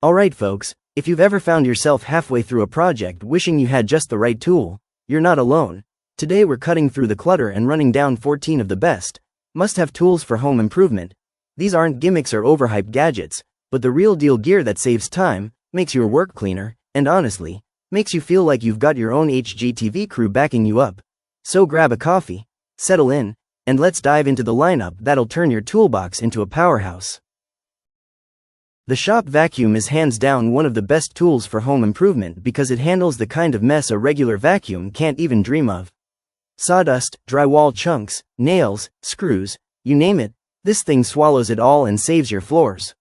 Alright folks, if you've ever found yourself halfway through a project wishing you had just the right tool, you're not alone. Today we're cutting through the clutter and running down 14 of the best must-have tools for home improvement. These aren't gimmicks or overhyped gadgets, but the real deal gear that saves time, makes your work cleaner, and honestly, makes you feel like you've got your own HGTV crew backing you up. So grab a coffee, settle in, and let's dive into the lineup that'll turn your toolbox into a powerhouse. The shop vacuum is hands down one of the best tools for home improvement because it handles the kind of mess a regular vacuum can't even dream of. Sawdust, drywall chunks, nails, screws, you name it, this thing swallows it all and saves your floors.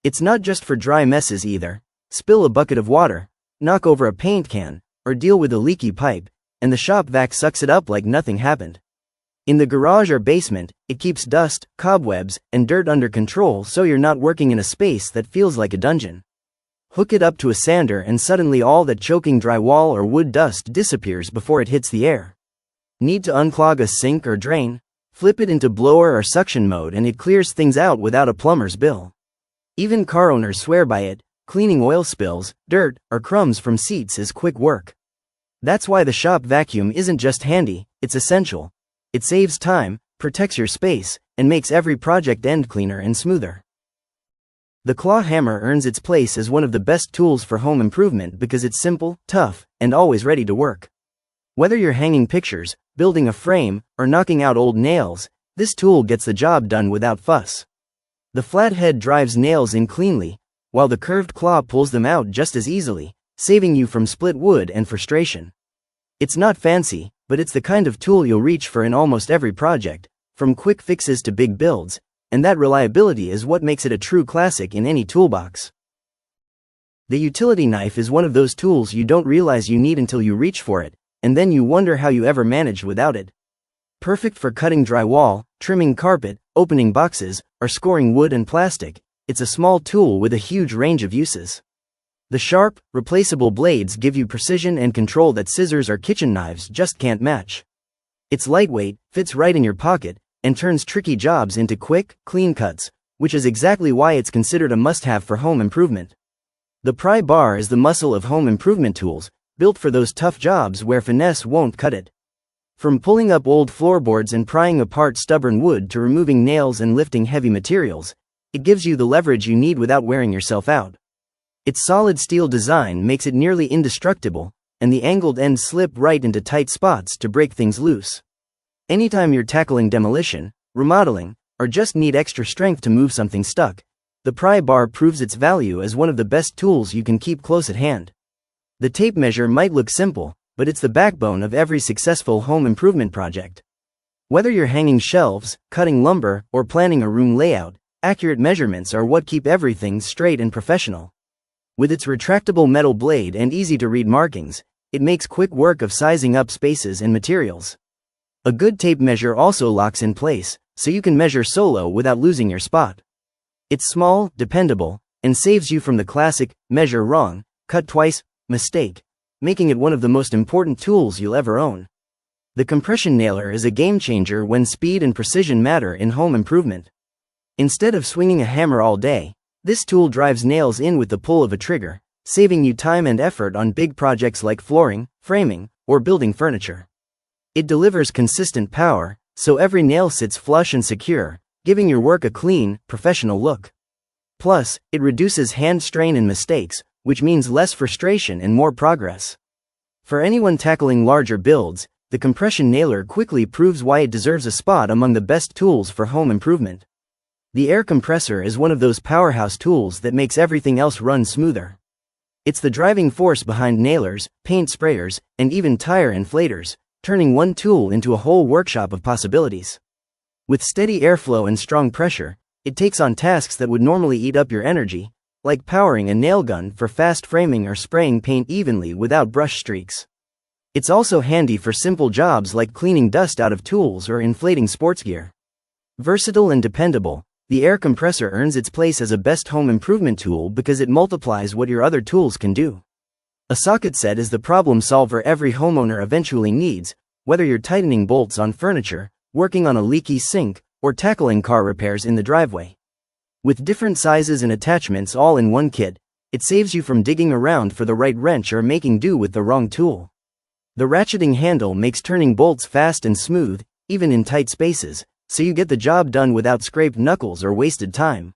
It's not just for dry messes either. Spill a bucket of water, knock over a paint can, or deal with a leaky pipe, and the shop vac sucks it up like nothing happened. In the garage or basement, it keeps dust, cobwebs, and dirt under control so you're not working in a space that feels like a dungeon. Hook it up to a sander and suddenly all that choking drywall or wood dust disappears before it hits the air. Need to unclog a sink or drain? Flip it into blower or suction mode and it clears things out without a plumber's bill. Even car owners swear by it. Cleaning oil spills, dirt, or crumbs from seats is quick work. That's why the shop vacuum isn't just handy, it's essential. It saves time, protects your space, and makes every project end cleaner and smoother. The claw hammer earns its place as one of the best tools for home improvement because it's simple, tough, and always ready to work. Whether you're hanging pictures, building a frame, or knocking out old nails, this tool gets the job done without fuss. The flat head drives nails in cleanly, while the curved claw pulls them out just as easily, saving you from split wood and frustration. It's not fancy, but it's the kind of tool you'll reach for in almost every project, from quick fixes to big builds, and that reliability is what makes it a true classic in any toolbox. The utility knife is one of those tools you don't realize you need until you reach for it, and then you wonder how you ever managed without it. Perfect for cutting drywall, trimming carpet, opening boxes, or scoring wood and plastic, it's a small tool with a huge range of uses. The sharp, replaceable blades give you precision and control that scissors or kitchen knives just can't match. It's lightweight, fits right in your pocket, and turns tricky jobs into quick, clean cuts, which is exactly why it's considered a must-have for home improvement. The Pry Bar is the muscle of home improvement tools, built for those tough jobs where finesse won't cut it. From pulling up old floorboards and prying apart stubborn wood to removing nails and lifting heavy materials, it gives you the leverage you need without wearing yourself out. Its solid steel design makes it nearly indestructible, and the angled ends slip right into tight spots to break things loose. Anytime you're tackling demolition, remodeling, or just need extra strength to move something stuck, the Pry Bar proves its value as one of the best tools you can keep close at hand. The tape measure might look simple, but it's the backbone of every successful home improvement project. Whether you're hanging shelves, cutting lumber, or planning a room layout, accurate measurements are what keep everything straight and professional. With its retractable metal blade and easy-to-read markings, it makes quick work of sizing up spaces and materials. A good tape measure also locks in place, so you can measure solo without losing your spot. It's small, dependable, and saves you from the classic, measure wrong, cut twice, mistake, making it one of the most important tools you'll ever own. The compression nailer is a game-changer when speed and precision matter in home improvement. Instead of swinging a hammer all day, this tool drives nails in with the pull of a trigger, saving you time and effort on big projects like flooring, framing, or building furniture. It delivers consistent power, so every nail sits flush and secure, giving your work a clean, professional look. Plus, it reduces hand strain and mistakes, which means less frustration and more progress. For anyone tackling larger builds, the compression nailer quickly proves why it deserves a spot among the best tools for home improvement. The air compressor is one of those powerhouse tools that makes everything else run smoother. It's the driving force behind nailers, paint sprayers, and even tire inflators, turning one tool into a whole workshop of possibilities. With steady airflow and strong pressure, it takes on tasks that would normally eat up your energy, like powering a nail gun for fast framing or spraying paint evenly without brush streaks. It's also handy for simple jobs like cleaning dust out of tools or inflating sports gear. Versatile and dependable, the air compressor earns its place as a best home improvement tool because it multiplies what your other tools can do. A socket set is the problem solver every homeowner eventually needs, whether you're tightening bolts on furniture, working on a leaky sink, or tackling car repairs in the driveway. With different sizes and attachments all in one kit, It saves you from digging around for the right wrench or making do with the wrong tool. The ratcheting handle makes turning bolts fast and smooth, even in tight spaces, so you get the job done without scraped knuckles or wasted time.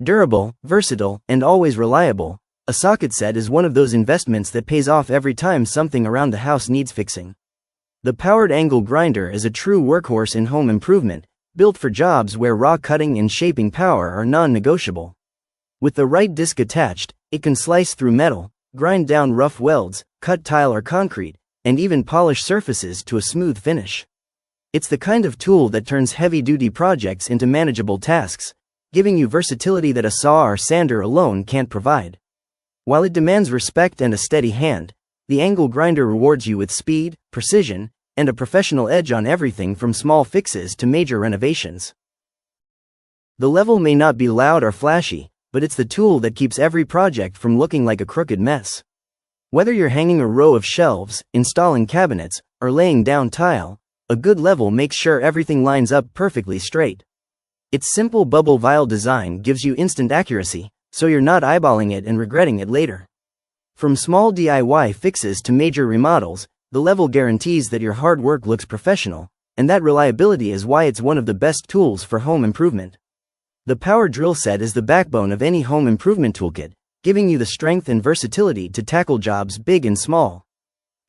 Durable, versatile, and always reliable, a socket set is one of those investments that pays off every time something around the house needs fixing. The powered angle grinder is a true workhorse in home improvement, built for jobs where raw cutting and shaping power are non-negotiable. With the right disc attached, it can slice through metal, grind down rough welds, cut tile or concrete, and even polish surfaces to a smooth finish. It's the kind of tool that turns heavy-duty projects into manageable tasks, giving you versatility that a saw or sander alone can't provide. While it demands respect and a steady hand, the angle grinder rewards you with speed, precision, and a professional edge on everything from small fixes to major renovations. The level may not be loud or flashy, but it's the tool that keeps every project from looking like a crooked mess. Whether you're hanging a row of shelves, installing cabinets, or laying down tile, a good level makes sure everything lines up perfectly straight. Its simple bubble vial design gives you instant accuracy, so you're not eyeballing it and regretting it later. From small DIY fixes to major remodels, the level guarantees that your hard work looks professional, and that reliability is why it's one of the best tools for home improvement. The power drill set is the backbone of any home improvement toolkit, giving you the strength and versatility to tackle jobs big and small.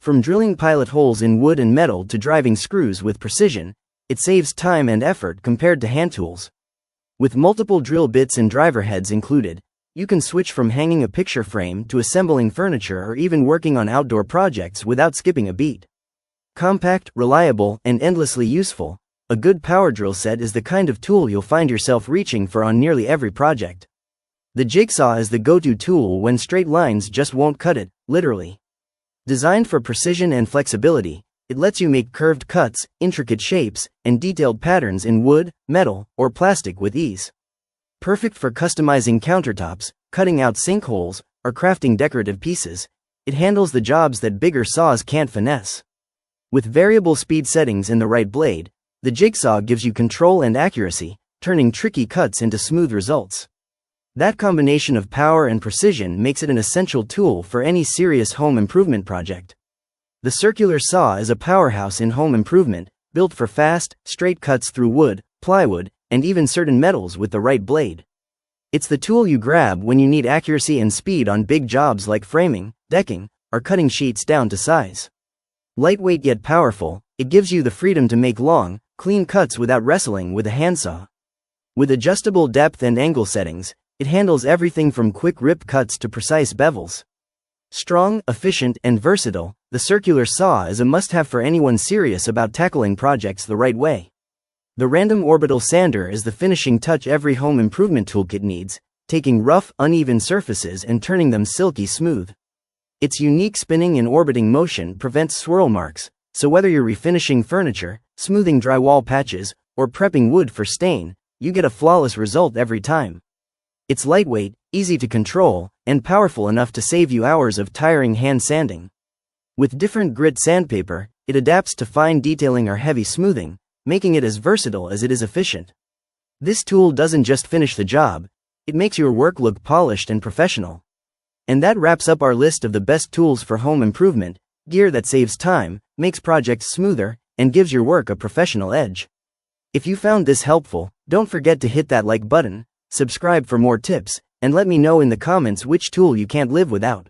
From drilling pilot holes in wood and metal to driving screws with precision, it saves time and effort compared to hand tools. With multiple drill bits and driver heads included, you can switch from hanging a picture frame to assembling furniture or even working on outdoor projects without skipping a beat. Compact, reliable, and endlessly useful, a good power drill set is the kind of tool you'll find yourself reaching for on nearly every project. The Jigsaw is the go-to tool when straight lines just won't cut it, literally. Designed for precision and flexibility, it lets you make curved cuts, intricate shapes, and detailed patterns in wood, metal, or plastic with ease. Perfect for customizing countertops, cutting out sinkholes, or crafting decorative pieces, it handles the jobs that bigger saws can't finesse. With variable speed settings and the right blade, the Jigsaw gives you control and accuracy, turning tricky cuts into smooth results. That combination of power and precision makes it an essential tool for any serious home improvement project. The circular saw is a powerhouse in home improvement, built for fast, straight cuts through wood, plywood, and even certain metals with the right blade. It's the tool you grab when you need accuracy and speed on big jobs like framing, decking, or cutting sheets down to size. Lightweight yet powerful, it gives you the freedom to make long, clean cuts without wrestling with a handsaw. With adjustable depth and angle settings, it handles everything from quick rip cuts to precise bevels. Strong, efficient, and versatile, the circular saw is a must-have for anyone serious about tackling projects the right way. The random orbital sander is the finishing touch every home improvement toolkit needs, taking rough, uneven surfaces and turning them silky smooth. Its unique spinning and orbiting motion prevents swirl marks, so whether you're refinishing furniture, smoothing drywall patches, or prepping wood for stain, you get a flawless result every time. It's lightweight, easy to control, and powerful enough to save you hours of tiring hand sanding. With different grit sandpaper, it adapts to fine detailing or heavy smoothing, making it as versatile as it is efficient. This tool doesn't just finish the job, it makes your work look polished and professional. And that wraps up our list of the best tools for home improvement, gear that saves time, makes projects smoother, and gives your work a professional edge. If you found this helpful, don't forget to hit that like button, subscribe for more tips, and let me know in the comments which tool you can't live without.